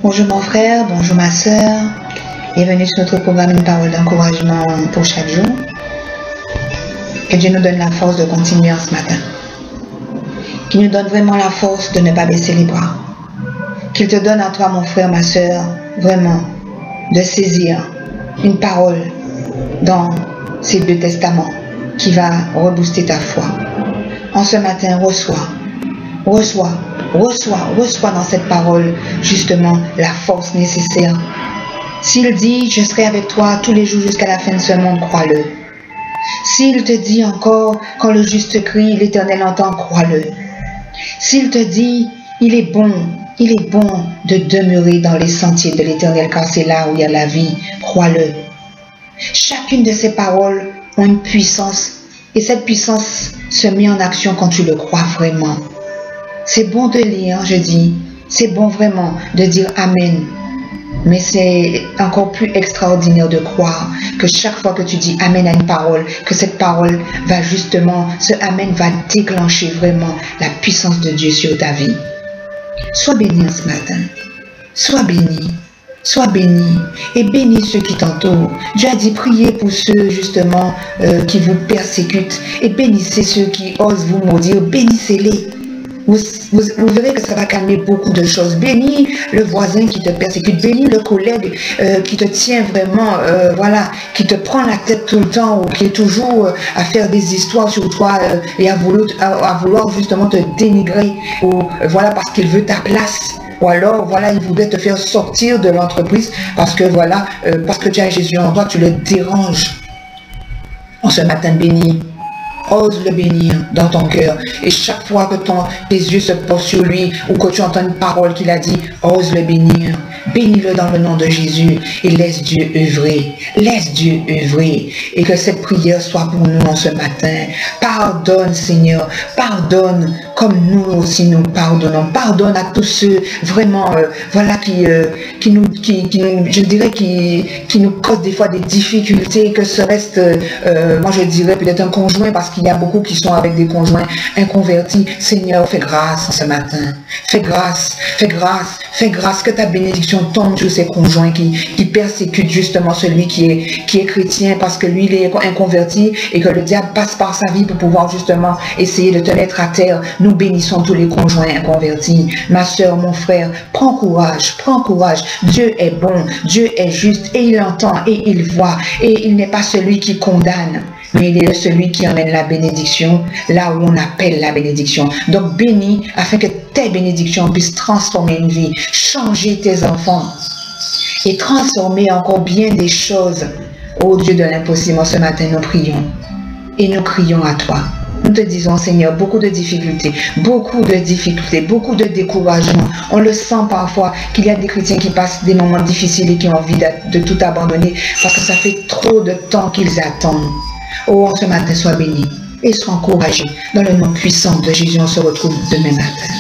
Bonjour mon frère, bonjour ma soeur. Bienvenue sur notre programme Une parole d'encouragement pour chaque jour. Que Dieu nous donne la force de continuer en ce matin. Qu'il nous donne vraiment la force de ne pas baisser les bras. Qu'il te donne à toi mon frère, ma soeur, vraiment de saisir une parole dans ces deux testaments qui va rebooster ta foi. En ce matin, reçois dans cette parole justement la force nécessaire. S'il dit, je serai avec toi tous les jours jusqu'à la fin de ce monde, crois-le. S'il te dit encore, quand le juste crie, l'Éternel entend, crois-le. S'il te dit, il est bon de demeurer dans les sentiers de l'Éternel, car c'est là où il y a la vie, crois-le. Chacune de ces paroles ont une puissance, et cette puissance se met en action quand tu le crois vraiment. C'est bon de lire, je dis, c'est bon vraiment de dire Amen. Mais c'est encore plus extraordinaire de croire que chaque fois que tu dis Amen à une parole, que cette parole va justement, ce Amen va déclencher vraiment la puissance de Dieu sur ta vie. Sois béni ce matin. Sois béni. Sois béni et bénis ceux qui t'entourent. Dieu a dit priez pour ceux justement qui vous persécutent et bénissez ceux qui osent vous maudire. Bénissez-les. Vous verrez que ça va calmer beaucoup de choses. Bénis le voisin qui te persécute, bénis le collègue qui te tient vraiment, qui te prend la tête tout le temps ou qui est toujours à faire des histoires sur toi et à vouloir justement te dénigrer ou parce qu'il veut ta place. Ou alors, il voudrait te faire sortir de l'entreprise parce que tu as Jésus en toi, tu le déranges. En ce matin béni. Ose le bénir dans ton cœur. Et chaque fois que tes yeux se posent sur lui ou que tu entends une parole qu'il a dit, ose le bénir. Bénis-le dans le nom de Jésus et laisse Dieu œuvrer. Laisse Dieu œuvrer. Et que cette prière soit pour nous en ce matin. Pardonne, Seigneur. Pardonne comme nous aussi nous pardonnons. Pardonne à tous ceux vraiment, qui nous causent des fois des difficultés, que ce reste, moi je dirais peut-être un conjoint, parce qu'il y a beaucoup qui sont avec des conjoints inconvertis. Seigneur, fais grâce ce matin. Fais grâce, que ta bénédiction tombe sur ces conjoints qui persécutent justement celui qui est chrétien parce que lui il est inconverti et que le diable passe par sa vie pour pouvoir justement essayer de te mettre à terre. Nous bénissons tous les conjoints inconvertis. Ma soeur, mon frère, prends courage. Dieu est bon, Dieu est juste et il entend et il voit et il n'est pas celui qui condamne. Mais il est celui qui amène la bénédiction là où on appelle la bénédiction. Donc bénis afin que tes bénédictions puissent transformer une vie, changer tes enfants et transformer encore bien des choses. Ô Dieu de l'impossible, ce matin nous prions et nous crions à toi. Nous te disons Seigneur, beaucoup de difficultés, beaucoup de découragement. On le sent parfois qu'il y a des chrétiens qui passent des moments difficiles et qui ont envie de tout abandonner parce que ça fait trop de temps qu'ils attendent. Oh, ce matin, sois béni et sois encouragé. Dans le nom puissant de Jésus, on se retrouve demain matin.